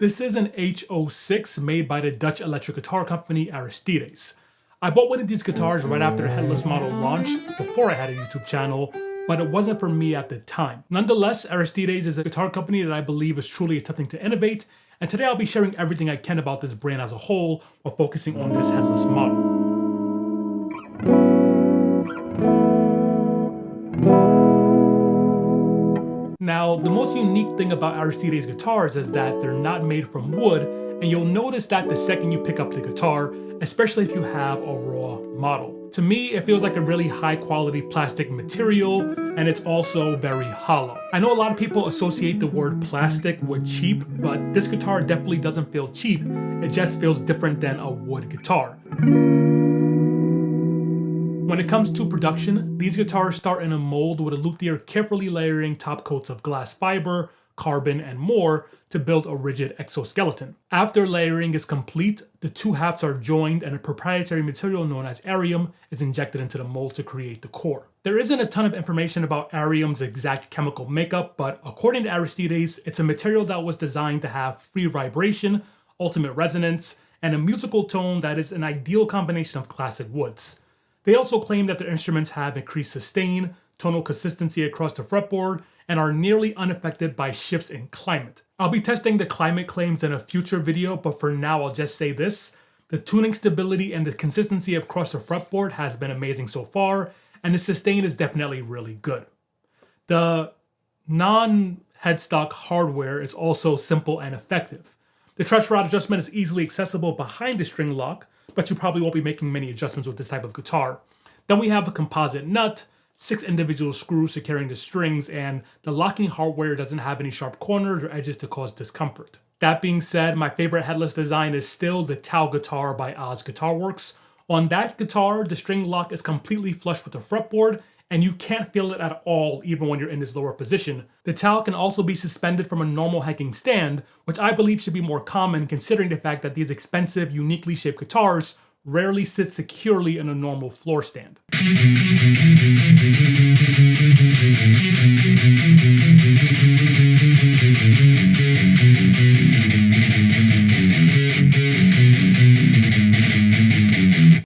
This is an H06 made by the Dutch electric guitar company Aristides. I bought one of these guitars right after the headless model launched, before I had a YouTube channel, but it wasn't for me at the time. Nonetheless, Aristides is a guitar company that I believe is truly attempting to innovate, and today I'll be sharing everything I can about this brand as a whole while focusing on this headless model. Now, the most unique thing about Aristides guitars is that they're not made from wood, and you'll notice that the second you pick up the guitar, especially if you have a raw model. To me, it feels like a really high quality plastic material, and it's also very hollow. I know a lot of people associate the word plastic with cheap, but this guitar definitely doesn't feel cheap, it just feels different than a wood guitar. When it comes to production, these guitars start in a mold with a luthier carefully layering top coats of glass fiber, carbon, and more to build a rigid exoskeleton. After layering is complete, the two halves are joined and a proprietary material known as arium is injected into the mold to create the core. There isn't a ton of information about arium's exact chemical makeup, but according to Aristides, it's a material that was designed to have free vibration, ultimate resonance, and a musical tone that is an ideal combination of classic woods. They also claim that their instruments have increased sustain, tonal consistency across the fretboard, and are nearly unaffected by shifts in climate. I'll be testing the climate claims in a future video, but for now I'll just say this. The tuning stability and the consistency across the fretboard has been amazing so far, and the sustain is definitely really good. The non-headstock hardware is also simple and effective. The truss rod adjustment is easily accessible behind the string lock, but you probably won't be making many adjustments with this type of guitar. Then we have a composite nut, 6 individual screws securing the strings, and the locking hardware doesn't have any sharp corners or edges to cause discomfort. That being said, my favorite headless design is still the Tau guitar by Oz Guitar Works. On that guitar, the string lock is completely flush with the fretboard, and you can't feel it at all even when you're in this lower position. The Tau can also be suspended from a normal hanging stand, which I believe should be more common considering the fact that these expensive, uniquely shaped guitars rarely sit securely in a normal floor stand.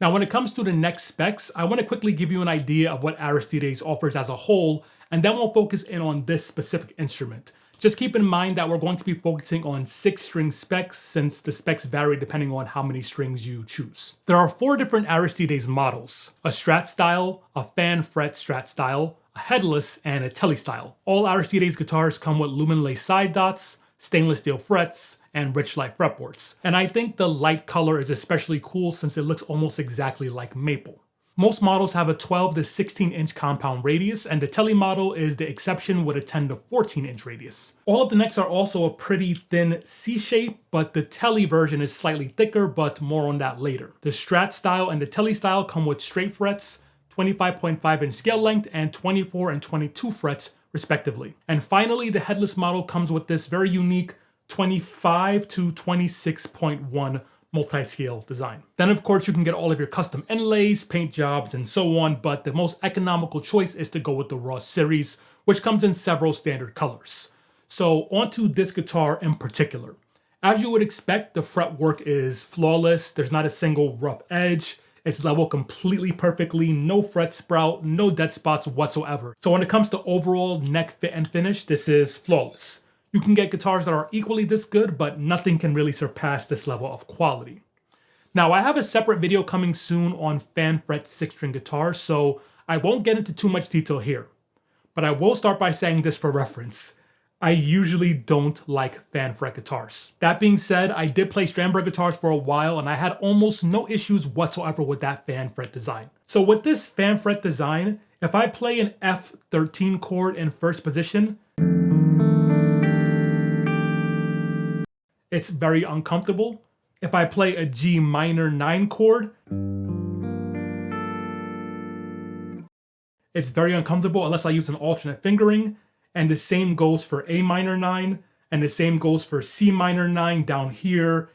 Now, when it comes to the neck specs, I want to quickly give you an idea of what Aristides offers as a whole, and then we'll focus in on this specific instrument. Just keep in mind that we're going to be focusing on 6 string specs since the specs vary depending on how many strings you choose. There are 4 different Aristides models: a Strat style, a fan fret Strat style, a headless, and a Tele style. All Aristides guitars come with lumen lace side dots, stainless steel frets, and rich light fretboards. And I think the light color is especially cool since it looks almost exactly like maple. Most models have a 12 to 16 inch compound radius, and the Tele model is the exception with a 10 to 14 inch radius. All of the necks are also a pretty thin C shape, but the Tele version is slightly thicker, but more on that later. The Strat style and the Tele style come with straight frets, 25.5 inch scale length, and 24 and 22 frets respectively. And finally, the headless model comes with this very unique 25 to 26.1 multi-scale design. Then of course you can get all of your custom inlays, paint jobs, and so on, but the most economical choice is to go with the Raw series, which comes in several standard colors. So onto this guitar in particular. As you would expect, the fretwork is flawless, there's not a single rough edge, it's leveled completely perfectly, no fret sprout, no dead spots whatsoever. So when it comes to overall neck fit and finish, this is flawless. You can get guitars that are equally this good, but nothing can really surpass this level of quality. Now, I have a separate video coming soon on fan fret 6-string guitars, so I won't get into too much detail here. But I will start by saying this for reference. I usually don't like fan fret guitars. That being said, I did play Strandberg guitars for a while, and I had almost no issues whatsoever with that fan fret design. So with this fan fret design, if I play an F13 chord in first position, it's very uncomfortable. If I play a G minor 9 chord, it's very uncomfortable unless I use an alternate fingering. And the same goes for A minor 9, and the same goes for C minor 9 down here.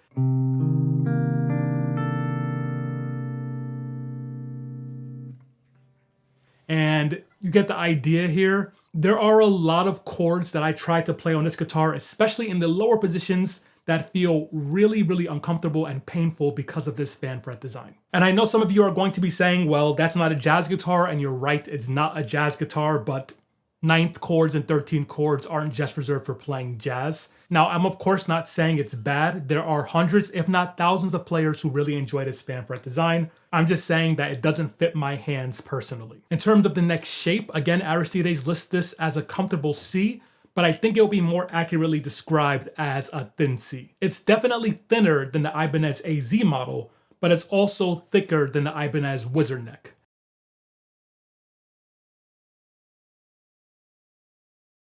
And you get the idea here. There are a lot of chords that I try to play on this guitar, especially in the lower positions, that feel really, really uncomfortable and painful because of this fan fret design. And I know some of you are going to be saying, well, that's not a jazz guitar, and you're right, it's not a jazz guitar, but ninth chords and 13th chords aren't just reserved for playing jazz. Now, I'm of course not saying it's bad. There are hundreds, if not thousands of players who really enjoy this fan fret design. I'm just saying that it doesn't fit my hands personally. In terms of the neck shape, again, Aristides lists this as a comfortable C, but I think it will be more accurately described as a thin C. It's definitely thinner than the Ibanez AZ model, but it's also thicker than the Ibanez Wizard neck.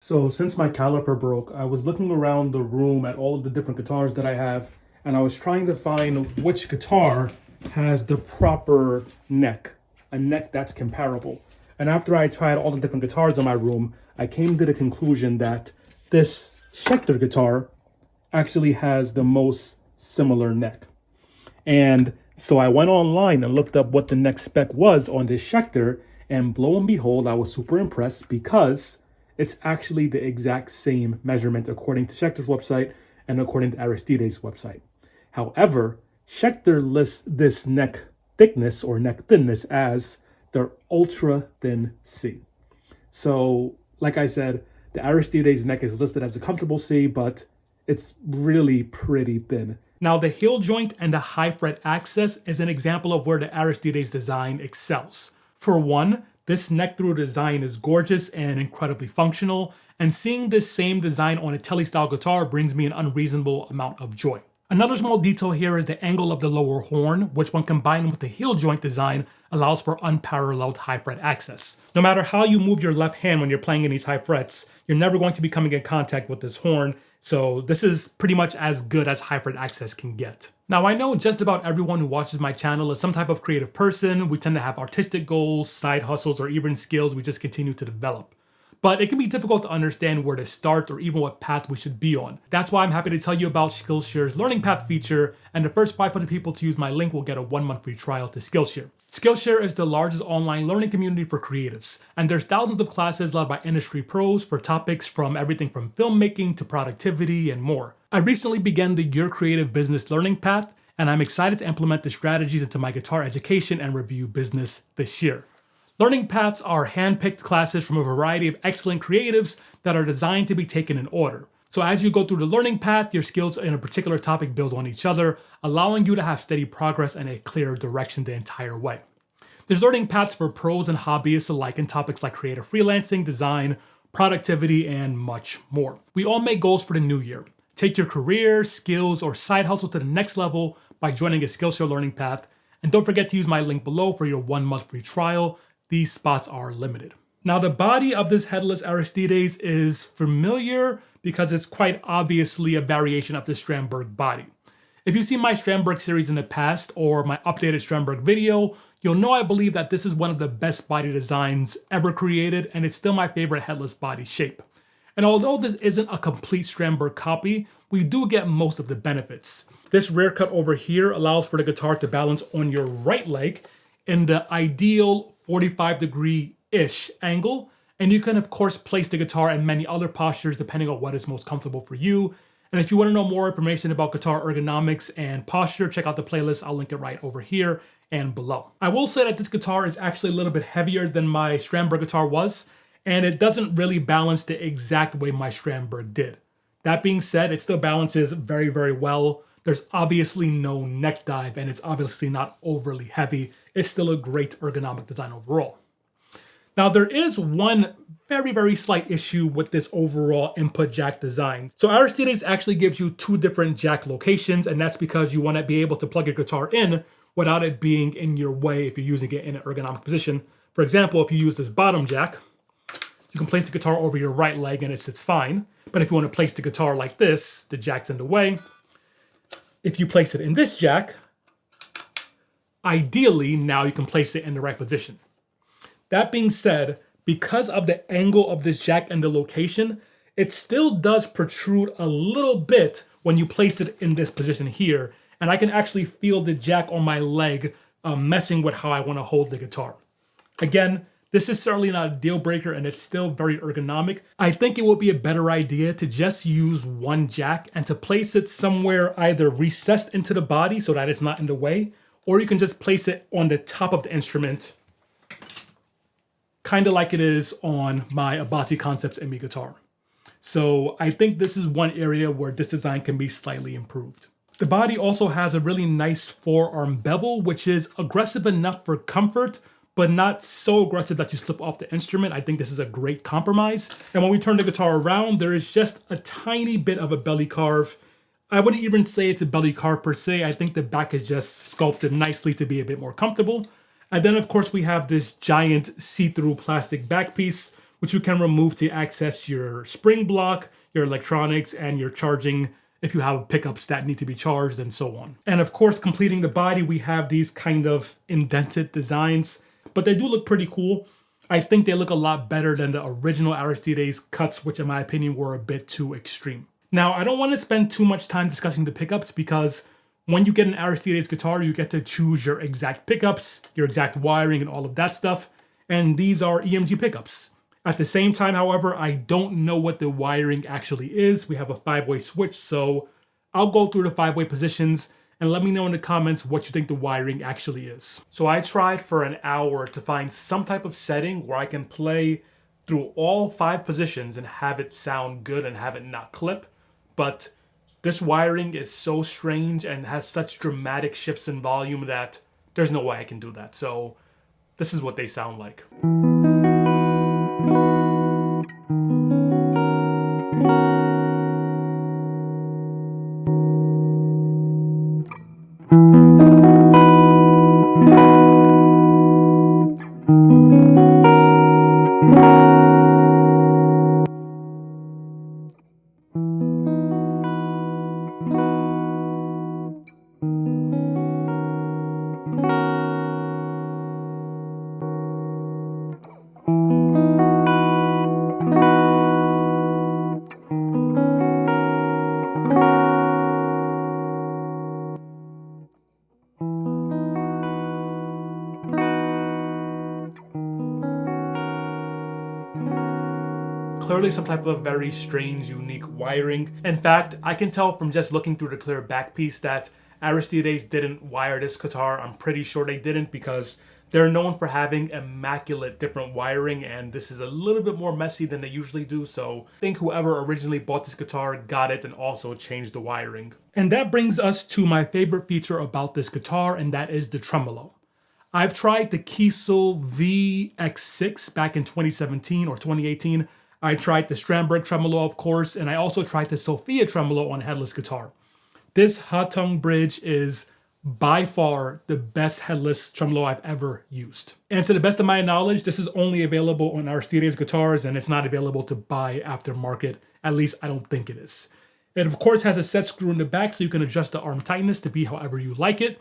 So since my caliper broke, I was looking around the room at all of the different guitars that I have, and I was trying to find which guitar has the proper neck, a neck that's comparable. And after I tried all the different guitars in my room, I came to the conclusion that this Schecter guitar actually has the most similar neck. And so I went online and looked up what the neck spec was on this Schecter, and lo and behold, I was super impressed because it's actually the exact same measurement according to Schecter's website and according to Aristides' website. However, Schecter lists this neck thickness or neck thinness as their ultra thin C. So, like I said, the Aristides neck is listed as a comfortable C, but it's really pretty thin. Now, the heel joint and the high fret access is an example of where the Aristides design excels. For one, this neck through design is gorgeous and incredibly functional, and seeing this same design on a Tele style guitar brings me an unreasonable amount of joy. Another small detail here is the angle of the lower horn, which when combined with the heel joint design allows for unparalleled high fret access. No matter how you move your left hand when you're playing in these high frets, you're never going to be coming in contact with this horn, so this is pretty much as good as high fret access can get. Now, I know just about everyone who watches my channel is some type of creative person. We tend to have artistic goals, side hustles, or even skills we just continue to develop. But it can be difficult to understand where to start or even what path we should be on. That's why I'm happy to tell you about Skillshare's Learning Path feature, and the first 500 people to use my link will get a 1-month free trial to Skillshare. Skillshare is the largest online learning community for creatives, and there's thousands of classes led by industry pros for topics from everything from filmmaking to productivity and more. I recently began the Your Creative Business Learning Path, and I'm excited to implement the strategies into my guitar education and review business this year. Learning paths are hand-picked classes from a variety of excellent creatives that are designed to be taken in order. So as you go through the learning path, your skills in a particular topic build on each other, allowing you to have steady progress and a clear direction the entire way. There's learning paths for pros and hobbyists alike in topics like creative freelancing, design, productivity, and much more. We all make goals for the new year. Take your career, skills, or side hustle to the next level by joining a Skillshare learning path. And don't forget to use my link below for your 1-month free trial. These spots are limited. Now, the body of this headless Aristides is familiar because it's quite obviously a variation of the Strandberg body. If you've seen my Strandberg series in the past or my updated Strandberg video, you'll know I believe that this is one of the best body designs ever created, and it's still my favorite headless body shape. And although this isn't a complete Strandberg copy, we do get most of the benefits. This rear cut over here allows for the guitar to balance on your right leg in the ideal 45-degree-ish angle, and you can of course place the guitar in many other postures depending on what is most comfortable for you. And if you want to know more information about guitar ergonomics and posture, check out the playlist. I'll link it right over here and below. I will say that this guitar is actually a little bit heavier than my Strandberg guitar was, and it doesn't really balance the exact way my Strandberg did. That being said, it still balances very, very well. There's obviously no neck dive, and it's obviously not overly heavy. It's still a great ergonomic design overall. Now, there is one very, very slight issue with this overall input jack design. So Aristides actually gives you 2 different jack locations, and that's because you want to be able to plug your guitar in without it being in your way if you're using it in an ergonomic position. For example, if you use this bottom jack, you can place the guitar over your right leg and it sits fine. But if you want to place the guitar like this, the jack's in the way. If you place it in this jack, ideally, now you can place it in the right position. That being said, because of the angle of this jack and the location, it still does protrude a little bit when you place it in this position here. And I can actually feel the jack on my leg messing with how I want to hold the guitar. Again, This is certainly not a deal breaker and it's still very ergonomic. I think it would be a better idea to just use one jack and to place it somewhere either recessed into the body so that it's not in the way, or you can just place it on the top of the instrument, kind of like it is on my Abati Concepts ME guitar. So I think this is one area where this design can be slightly improved. The body also has a really nice forearm bevel, which is aggressive enough for comfort, but not so aggressive that you slip off the instrument. I think this is a great compromise. And when we turn the guitar around, there is just a tiny bit of a belly carve. I wouldn't even say it's a belly carve per se. I think the back is just sculpted nicely to be a bit more comfortable. And then of course we have this giant see-through plastic back piece, which you can remove to access your spring block, your electronics, and your charging if you have pickups that need to be charged and so on. And of course, completing the body, we have these kind of indented designs, but they do look pretty cool. I think they look a lot better than the original Aristides cuts, which in my opinion were a bit too extreme. Now, I don't want to spend too much time discussing the pickups because when you get an Aristides guitar, you get to choose your exact pickups, your exact wiring, and all of that stuff. And these are EMG pickups. At the same time, however, I don't know what the wiring actually is. We have a 5-way switch, so I'll go through the 5-way positions and let me know in the comments what you think the wiring actually is. So I tried for an hour to find some type of setting where I can play through all 5 positions and have it sound good and have it not clip. But this wiring is so strange and has such dramatic shifts in volume that there's no way I can do that. So this is what they sound like. Clearly some type of very strange, unique wiring. In fact, I can tell from just looking through the clear back piece that Aristides didn't wire this guitar. I'm pretty sure they didn't because they're known for having immaculate different wiring, and this is a little bit more messy than they usually do. So I think whoever originally bought this guitar got it and also changed the wiring. And that brings us to my favorite feature about this guitar, and that is the tremolo. I've tried the Kiesel VX6 back in 2017 or 2018. I tried the Strandberg tremolo, of course, and I also tried the Sophia tremolo on headless guitar. This hot tongue bridge is by far the best headless tremolo I've ever used. And to the best of my knowledge, this is only available on Aristides guitars and it's not available to buy aftermarket. At least I don't think it is. It of course has a set screw in the back so you can adjust the arm tightness to be however you like it.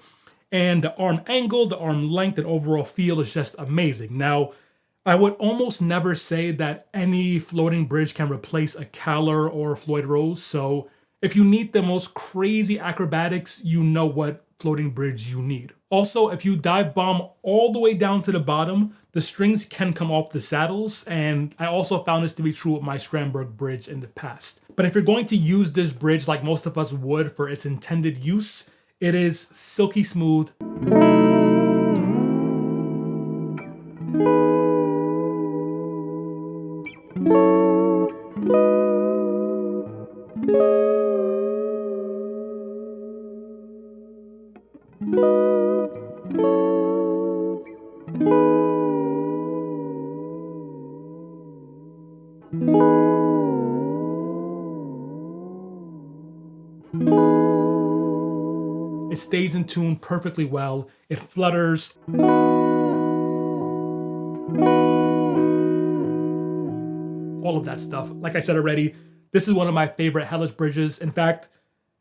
And the arm angle, the arm length, and overall feel is just amazing. Now, I would almost never say that any floating bridge can replace a Caller or a Floyd Rose, so if you need the most crazy acrobatics, you know what floating bridge you need. Also, if you dive bomb all the way down to the bottom, the strings can come off the saddles, and I also found this to be true with my Strandberg bridge in the past. But if you're going to use this bridge like most of us would for its intended use, it is silky smooth. It stays in tune perfectly well. It flutters. All of that stuff. Like I said already, this is one of my favorite headless bridges. In fact,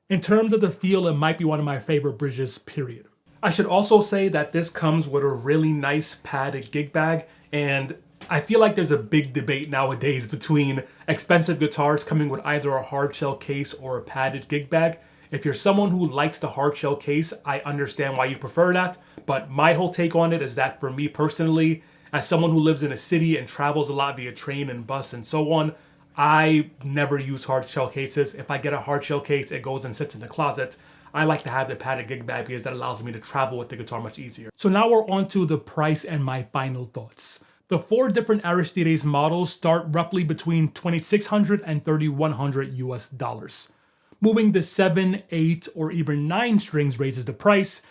in terms of the feel, it might be one of my favorite bridges, period. I should also say that this comes with a really nice padded gig bag, and I feel like there's a big debate nowadays between expensive guitars coming with either a hard shell case or a padded gig bag. If you're someone who likes the hard shell case, I understand why you prefer that, but my whole take on it is that for me personally, As someone who lives in a city and travels a lot via train and bus and so on, I never use hard shell cases. If I get a hard shell case, it goes and sits in the closet. I like to have the padded gig bag because that allows me to travel with the guitar much easier. So now we're on to the price and my final thoughts. The 4 different Aristides models start roughly between $2,600 and $3,100 US. Moving to 7, 8, or even 9 strings raises the price,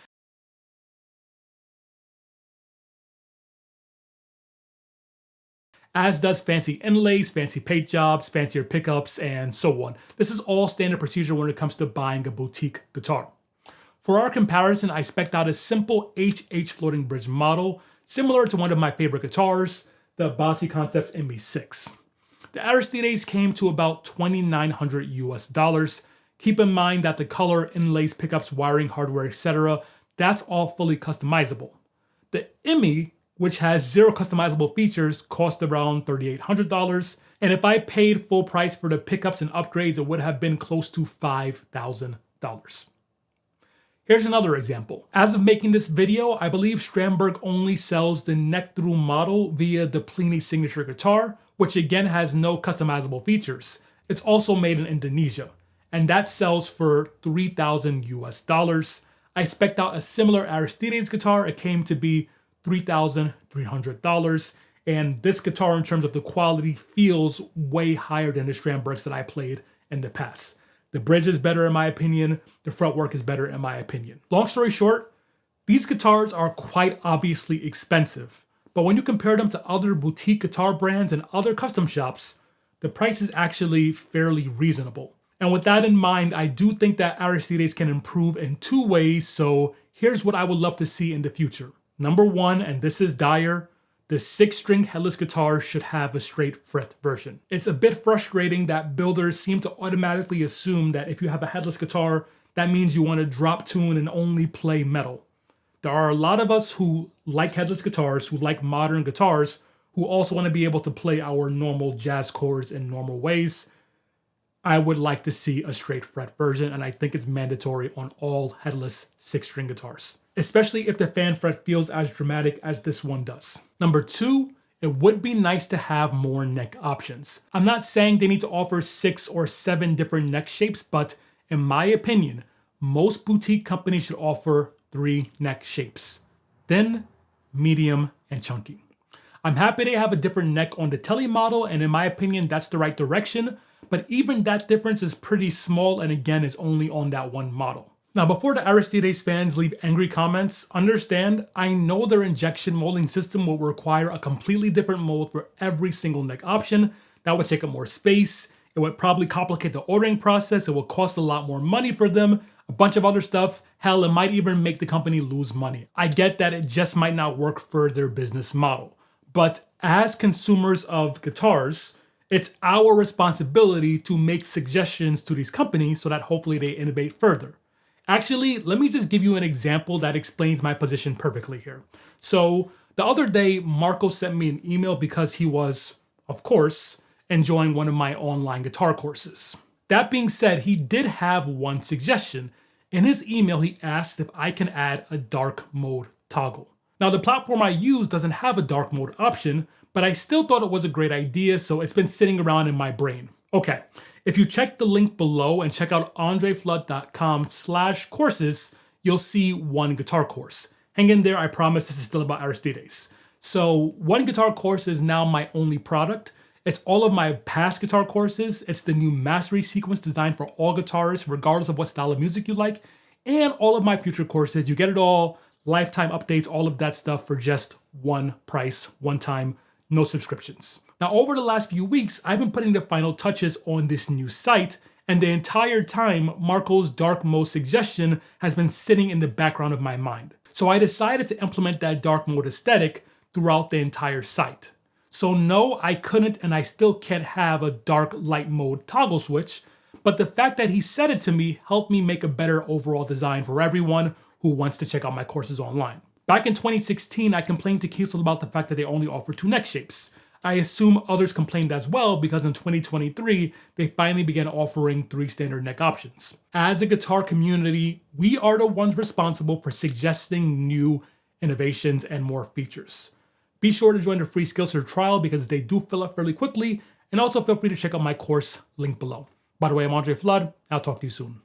as does fancy inlays, fancy paint jobs, fancier pickups, and so on. This is all standard procedure when it comes to buying a boutique guitar. For our comparison, I spec'd out a simple HH floating bridge model, similar to one of my favorite guitars, the Bossy Concepts MB6. The Aristides came to about $2,900 US. Keep in mind that the color, inlays, pickups, wiring, hardware, etc., that's all fully customizable. The IMI, which has 0 customizable features, cost around $3,800, and if I paid full price for the pickups and upgrades, it would have been close to $5,000. Here's another example. As of making this video, I believe Strandberg only sells the neck-through model via the Pliny signature guitar, which again has no customizable features. It's also made in Indonesia, and that sells for $3,000 US. I spec'd out a similar Aristides guitar. It came to be $3,300, and this guitar in terms of the quality feels way higher than the Strandbergs that I played in the past. The bridge is better in my opinion, the fretwork is better in my opinion. Long story short, these guitars are quite obviously expensive, but when you compare them to other boutique guitar brands and other custom shops, the price is actually fairly reasonable. And with that in mind, I do think that Aristides can improve in 2 ways, so here's what I would love to see in the future. Number 1, and this is dire, the 6-string headless guitar should have a straight fret version. It's a bit frustrating that builders seem to automatically assume that if you have a headless guitar, that means you want to drop tune and only play metal. There are a lot of us who like headless guitars, who like modern guitars, who also want to be able to play our normal jazz chords in normal ways. I would like to see a straight fret version, and I think it's mandatory on all headless 6-string guitars, especially if the fan fret feels as dramatic as this one does. Number 2, it would be nice to have more neck options. I'm not saying they need to offer 6 or 7 different neck shapes, but in my opinion, most boutique companies should offer 3 neck shapes: thin, medium, and chunky. I'm happy they have a different neck on the Tele model, and in my opinion, that's the right direction, but even that difference is pretty small and again is only on that one model. Now, before the Aristides fans leave angry comments, understand, I know their injection molding system will require a completely different mold for every single neck option. That would take up more space, it would probably complicate the ordering process, it will cost a lot more money for them, a bunch of other stuff. Hell, it might even make the company lose money. I get that it just might not work for their business model. But as consumers of guitars, it's our responsibility to make suggestions to these companies so that hopefully they innovate further. Actually, let me just give you an example that explains my position perfectly here. So the other day, Marco sent me an email because he was, of course, enjoying one of my online guitar courses. That being said, he did have one suggestion. In his email, he asked if I can add a dark mode toggle. Now, the platform I use doesn't have a dark mode option, but I still thought it was a great idea, so it's been sitting around in my brain. Okay, if you check the link below and check out andreflood.com/courses, you'll see one guitar course. Hang in there, I promise this is still about Aristides. So one guitar course is now my only product. It's all of my past guitar courses. It's the new mastery sequence designed for all guitarists, regardless of what style of music you like, and all of my future courses. You get it all, lifetime updates, all of that stuff for just one price, one time, no subscriptions. Now, over the last few weeks, I've been putting the final touches on this new site, and the entire time, Marco's dark mode suggestion has been sitting in the background of my mind. So I decided to implement that dark mode aesthetic throughout the entire site. So no, I couldn't and I still can't have a dark light mode toggle switch, but the fact that he said it to me helped me make a better overall design for everyone who wants to check out my courses online. Back in 2016, I complained to Kiesel about the fact that they only offer 2 neck shapes. I assume others complained as well because in 2023, they finally began offering 3 standard neck options. As a guitar community, we are the ones responsible for suggesting new innovations and more features. Be sure to join the free Skillshare trial because they do fill up fairly quickly, and also feel free to check out my course link below. By the way, I'm Andre Flood. I'll talk to you soon.